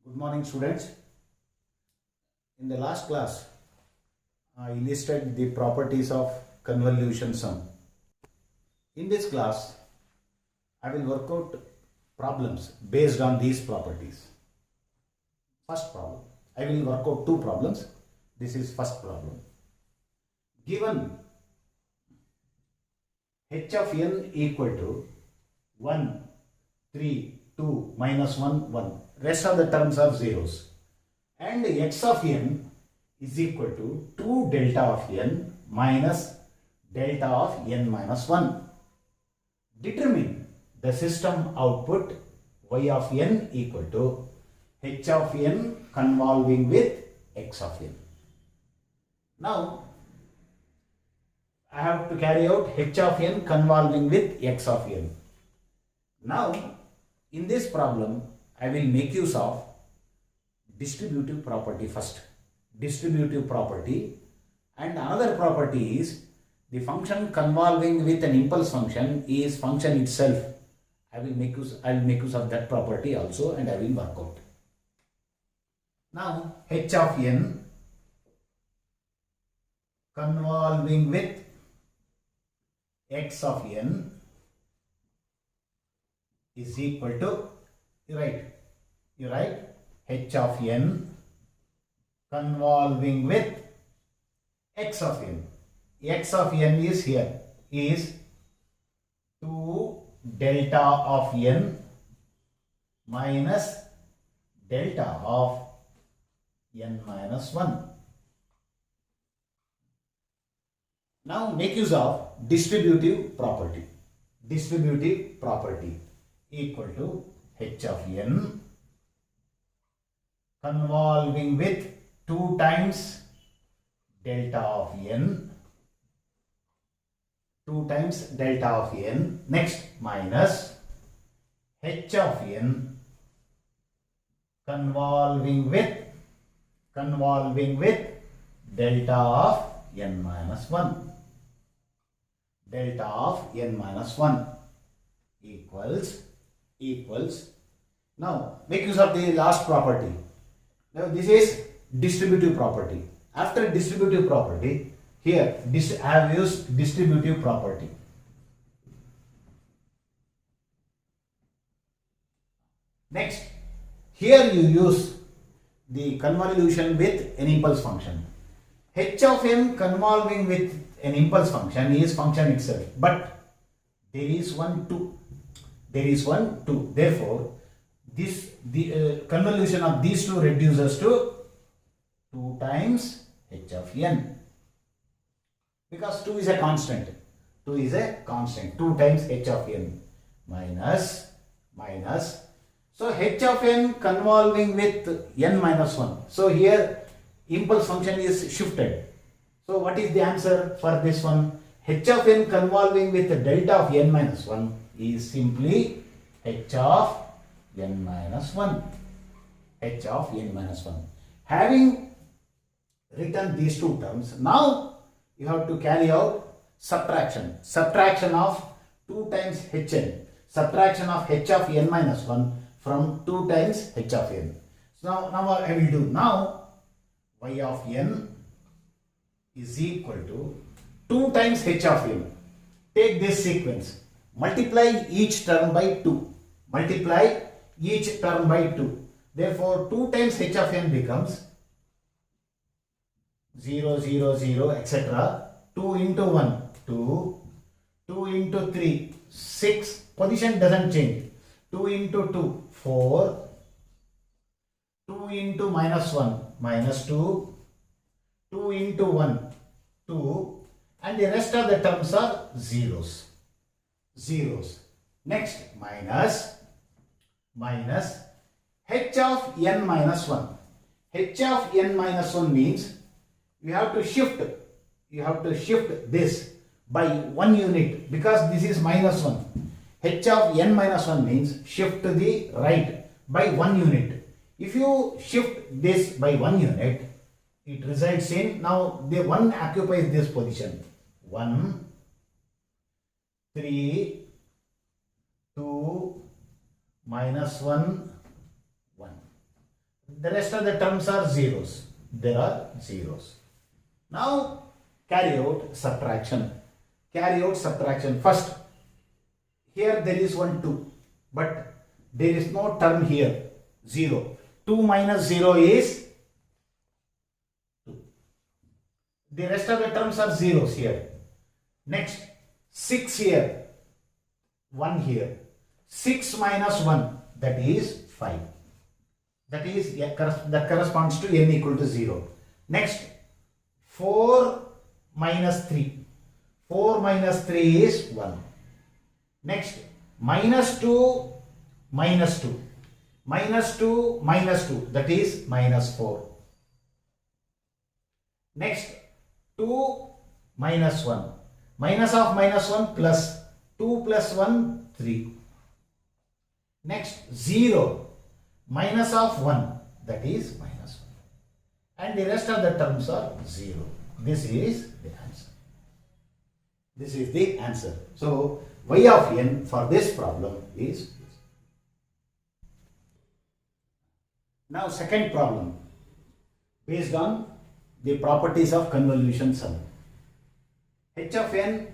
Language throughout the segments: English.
Good morning, students. In the last class, I listed the properties of convolution sum. In this class, I will work out problems based on these properties. First problem, I will work out two problems. This is first problem. Given h of n equal to 1, 3, 2, minus 1, 1. Rest of the terms are zeros. And x of n is equal to 2 delta of n minus delta of n minus 1. Determine the system output y of n equal to h of n convolving with x of n. Now, I have to carry out h of n convolving with x of n. Now, in this problem, I will make use of distributive property first. Distributive property, and another property is the function convolving with an impulse function is function itself. I will make use of that property also, and I will work out. Now, h of n convolving with x of n is equal to, you write h of n convolving with x of n. X of n is here, is 2 delta of n minus delta of n minus 1. Now make use of distributive property. Distributive property equal to h of n convolving with 2 times delta of n, 2 times delta of n, next minus h of n convolving with delta of n minus 1. Delta of n minus 1 equals. Now make use of the last property. Now this is distributive property. After distributive property, here I have used distributive property. Next, here you use the convolution with an impulse function. H of n convolving with an impulse function is function itself, but there is one 2. Therefore, the convolution of these two reduces to 2 times h of n, because 2 is a constant. 2 times h of n minus. So h of n convolving with n minus 1. So here impulse function is shifted. So what is the answer for this one? H of n convolving with the delta of n minus 1 is simply h of n minus 1. H of n minus 1. Having written these two terms, now you have to carry out subtraction. Subtraction of 2 times hn. Subtraction of h of n minus 1 from 2 times h of n. So now what I will do? Now y of n is equal to 2 times h of n. Take this sequence. Multiply each term by 2. Therefore, 2 times h of n becomes 0, 0, 0, etc. 2 into 1, 2. 2 into 3, 6. Position doesn't change. 2 into 2, 4. 2 into minus 1, minus 2. 2 into 1, 2. And the rest of the terms are zeros. Next, minus h of n minus 1. H of n minus 1 means you have to shift this by 1 unit, because this is minus 1. H of n minus 1 means shift to the right by 1 unit. If you shift this by 1 unit, it results in, now the 1 occupies this position. 1, 3, 2, minus 1, 1. the rest of the terms are zeros. There are zeros. Now carry out subtraction. Carry out subtraction. First, here there is 1, 2, but there is no term here, 0. 2 minus 0 is 2. The rest of the terms are zeros here. Next, 6 here, 1 here. 6 minus 1, that is 5. That corresponds to n equal to 0. Next, 4 minus 3. 4 minus 3 is 1. Next, minus 2 minus 2. Minus 2 minus 2, that is minus 4. Next, 2 minus 1. Minus of minus 1 plus 2 plus 1, 3. Next, 0 minus of 1, that is minus 1. And the rest of the terms are 0. This is the answer. This is the answer. So, y of n for this problem is this. Now, second problem based on the properties of convolution sum. H of n,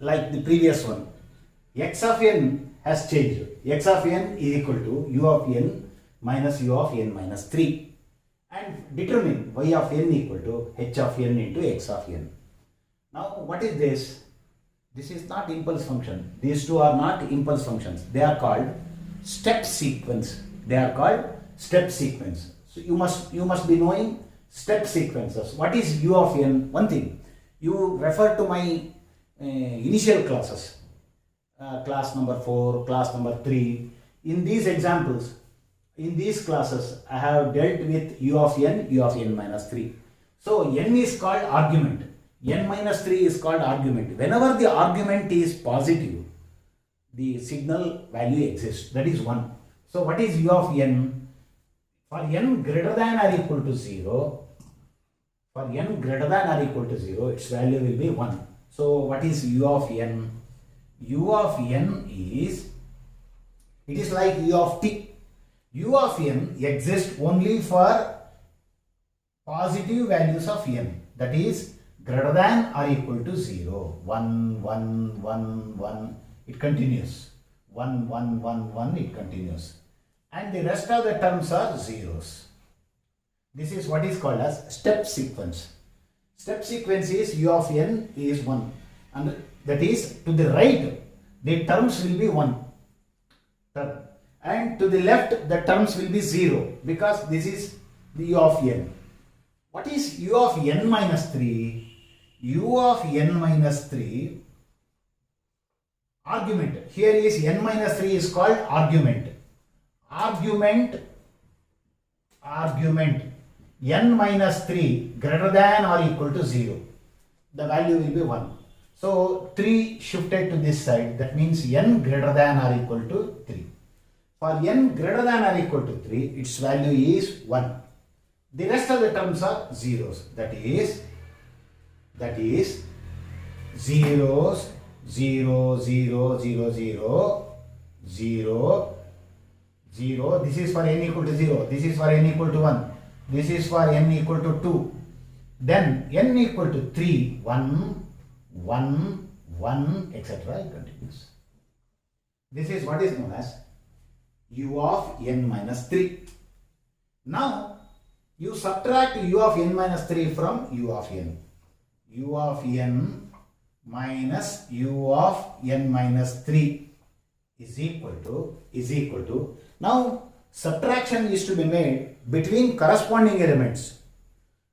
like the previous one, x of n has changed. X of n is equal to u of n minus u of n minus 3, and determine y of n equal to h of n into x of n. Now, what is this? This is not impulse function. These two are not impulse functions. They are called step sequence. They are called step sequence. So you must be knowing step sequences. What is u of n? One thing, you refer to my initial classes, class number 4, class number 3. In these examples, in these classes, I have dealt with u of n minus 3. So n is called argument. N minus 3 is called argument. Whenever the argument is positive, the signal value exists. That is 1. So what is u of n? For n greater than or equal to 0, for n greater than or equal to 0, its value will be 1. So what is u of n? U of n is, it is like u of t. U of n exists only for positive values of n. That is greater than or equal to 0. 1, 1, 1, 1. It continues. 1, 1, 1, 1. It continues. And the rest of the terms are zeros. This is what is called as step sequence. Step sequence is u of n is 1. And that is to the right, the terms will be 1 term. And to the left, the terms will be 0, because this is the u of n. What is u of n minus 3? U of n minus 3, argument. Here is n minus 3 is called argument. Argument n minus 3 greater than or equal to 0. The value will be 1. So 3 shifted to this side. That means n greater than or equal to 3. For n greater than or equal to 3, its value is 1. The rest of the terms are zeros. That is zeros, 0, 0, 0, 0, 0, 0. This is for n equal to 0. This is for n equal to 1. This is for n equal to 2. Then n equal to 3, 1, 1, 1, etc. It continues. This is what is known as u of n minus 3. Now, you subtract u of n minus 3 from u of n. U of n minus u of n minus 3 is equal to, now subtraction is to be made between corresponding elements.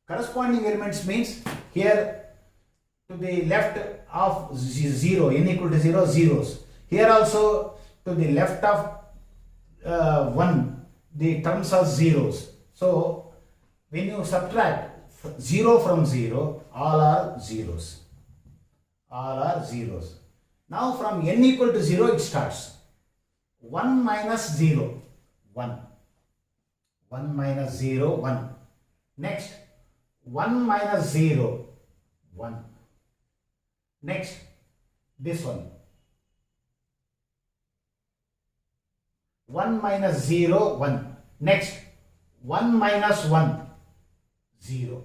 Corresponding elements means here to the left of 0, n equal to 0, zeros. Here also to the left of 1, the terms are zeros. So when you subtract 0 from 0, all are zeros. All are zeros. Now from n equal to 0, it starts. 1 minus 0, 1. 1 minus 0, 1. Next, 1 minus 0, 1. Next, this one. 1 minus 0, 1. Next, 1 minus 1, 0.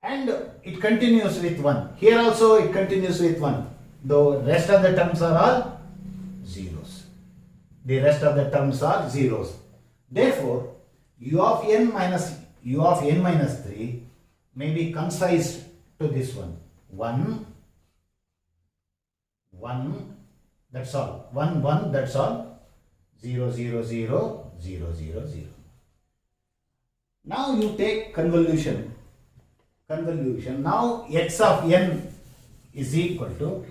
And it continues with 1. Here also it continues with 1. The rest of the terms are all zeros. The rest of the terms are zeros. Therefore, u of n minus 3 may be concised to this one. 1, 1, that's all. 1, 1, that's all. 0, 0, 0, 0, 0, 0. Now you take convolution. Now x of n is equal to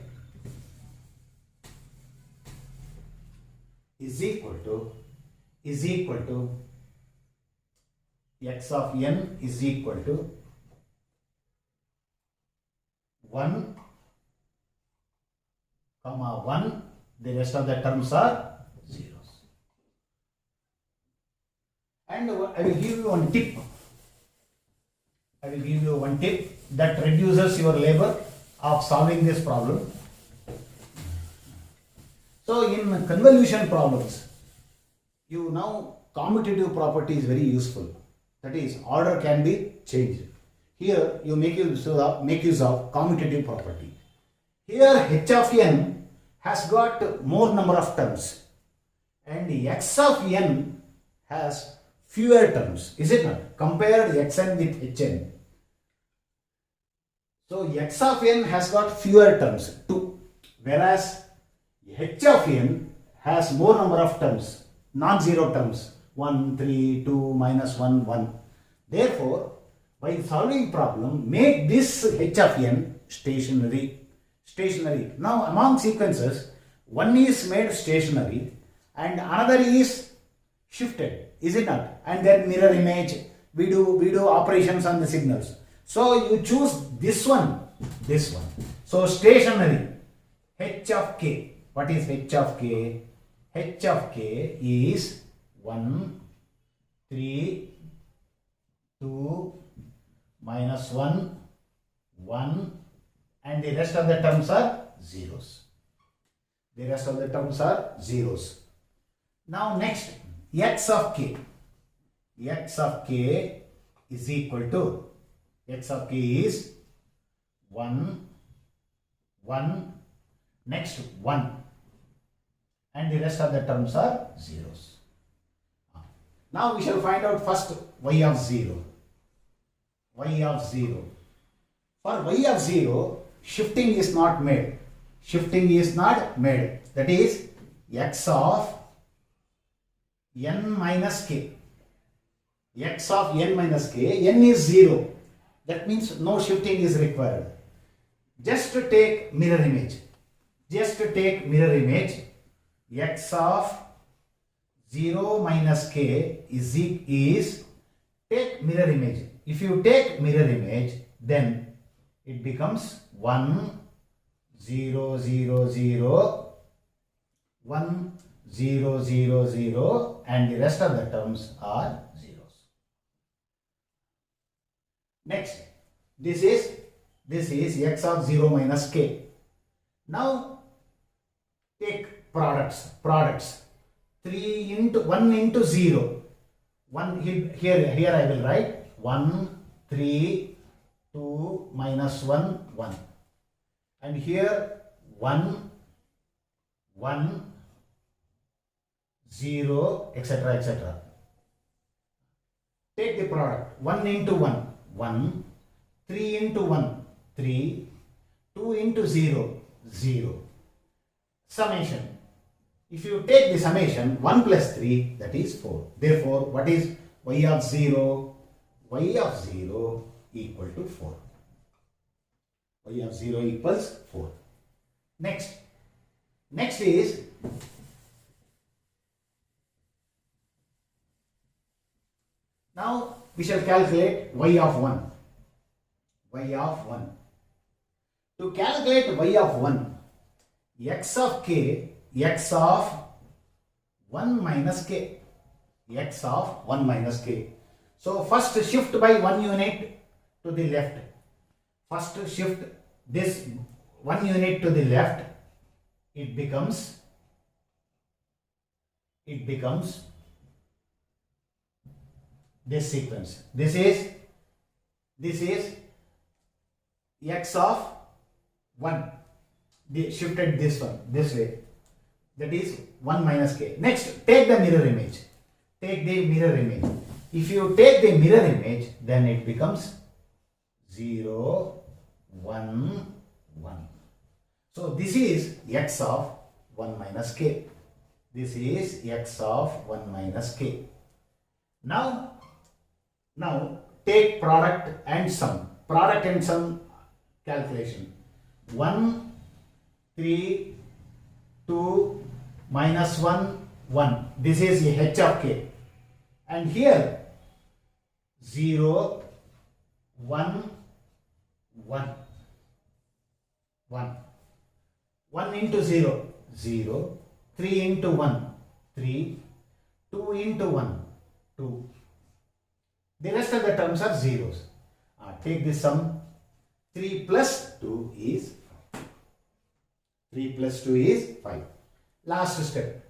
x of n is equal to 1, 1. The rest of the terms are zeros. And I will give you one tip. That reduces your labor of solving this problem. So in convolution problems, you now commutative property is very useful. That is, order can be changed. Here you make use of commutative property. Here h of n has got more number of terms and x of n has fewer terms, is it not? Compare xn with hn. So x of n has got fewer terms, 2, whereas h of n has more number of terms, non-zero terms, 1, 3, 2, minus 1, 1. Therefore, while solving problem, make this h of n stationary. Now among sequences, one is made stationary and another is shifted, is it not? And then mirror image, we do operations on the signals. So you choose this one. So stationary, h of k. What is h of k? H of k is 1, 3, 2, minus 1, 1, and the rest of the terms are zeros. Now next, x of k. X of k is equal to, x of k is 1, 1, next 1, and the rest of the terms are zeros. Now we shall find out first y of 0. For y of 0, shifting is not made. That is, x of n minus k. N is 0. That means no shifting is required. Just to take mirror image. X of 0 minus k is take mirror image. If you take mirror image, then it becomes 1, 0, 0, 0, 1, 0, 0, 0, and the rest of the terms are zeros. Next, this is x of 0 minus k. Now take products. 3 into 1 into 0. 1 here I will write 1, 3, 2, minus 1, 1. And here 1, 1, 0, etc., etc. Take the product. 1 into 1, 1. 3 into 1, 3. 2 into 0, 0. Summation. If you take the summation, 1 plus 3, that is 4. Therefore, what is y of 0? Y of 0 equal to 4. Y of 0 equals 4. Next is now we shall calculate y of 1. To calculate y of 1, x of 1 minus k. So first shift by 1 unit to the left. First shift this 1 unit to the left. It becomes this sequence. This is x of 1. They shifted this one this way. That is 1 minus k. Next, take the mirror image. Take the mirror image. If you take the mirror image, then it becomes 0, 1, 1. So this is x of 1 minus k. This is x of 1 minus k. Now take product and sum. Product and sum calculation. 1, 3, 2, minus 1, 1. This is h of k. And here 0, 1, 1. 1. 1 into 0, 0. 3 into 1, 3. 2 into 1, 2. The rest of the terms are zeros. Take this sum. 3 plus 2 is 5. 3 plus 2 is 5. Last step.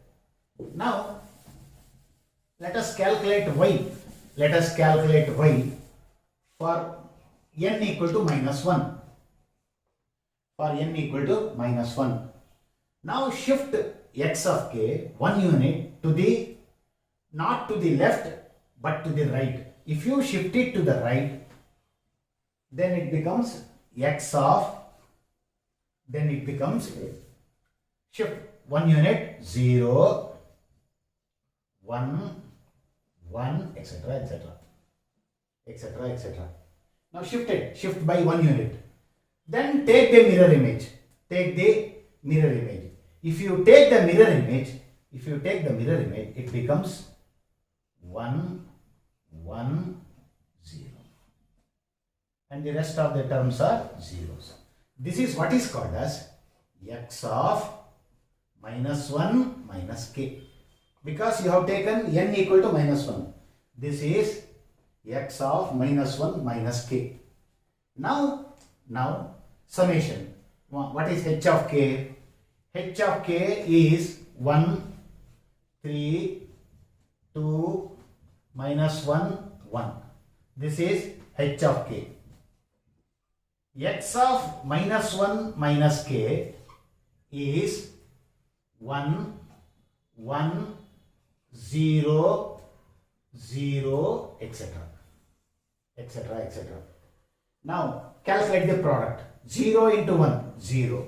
Now, let us calculate y. Let us calculate y for n equal to minus 1. For n equal to minus 1. Now shift x of k 1 unit to the, not to the left, but to the right. If you shift it to the right, then it becomes x of, then it becomes shift 1 unit 0, 1, 1, etc., etc., etc., etc. Now shift it, shift by 1 unit. Then take the mirror image. Take the mirror image. If you take the mirror image, it becomes 1, 1, 0. And the rest of the terms are zeros. This is what is called as x of minus 1 minus k. Because you have taken n equal to minus 1. This is x of minus 1 minus k. Now summation. What is h of k? H of k is 1, 3, 2, minus 1, 1. This is h of k. X of minus 1 minus k is 1, 1, 0, 0, etc., etc., etc. Now calculate the product. 0 into 1, 0.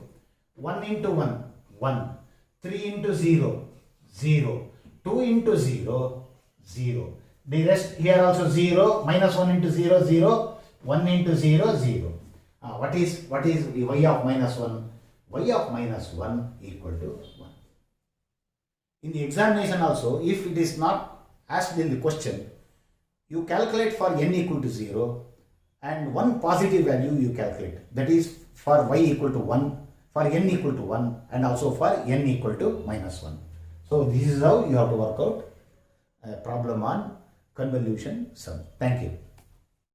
1 into 1, 1. 3 into 0, 0. 2 into 0, 0. The rest here also 0. Minus 1 into 0, 0. 1 into 0, 0. What is y of minus 1? Y of minus 1 equal to 1. In the examination also, if it is not asked in the question, you calculate for n equal to 0 and one positive value you calculate. That is for y equal to 1, for n equal to 1, and also for n equal to minus 1. So this is how you have to work out a problem on convolution sum. Thank you.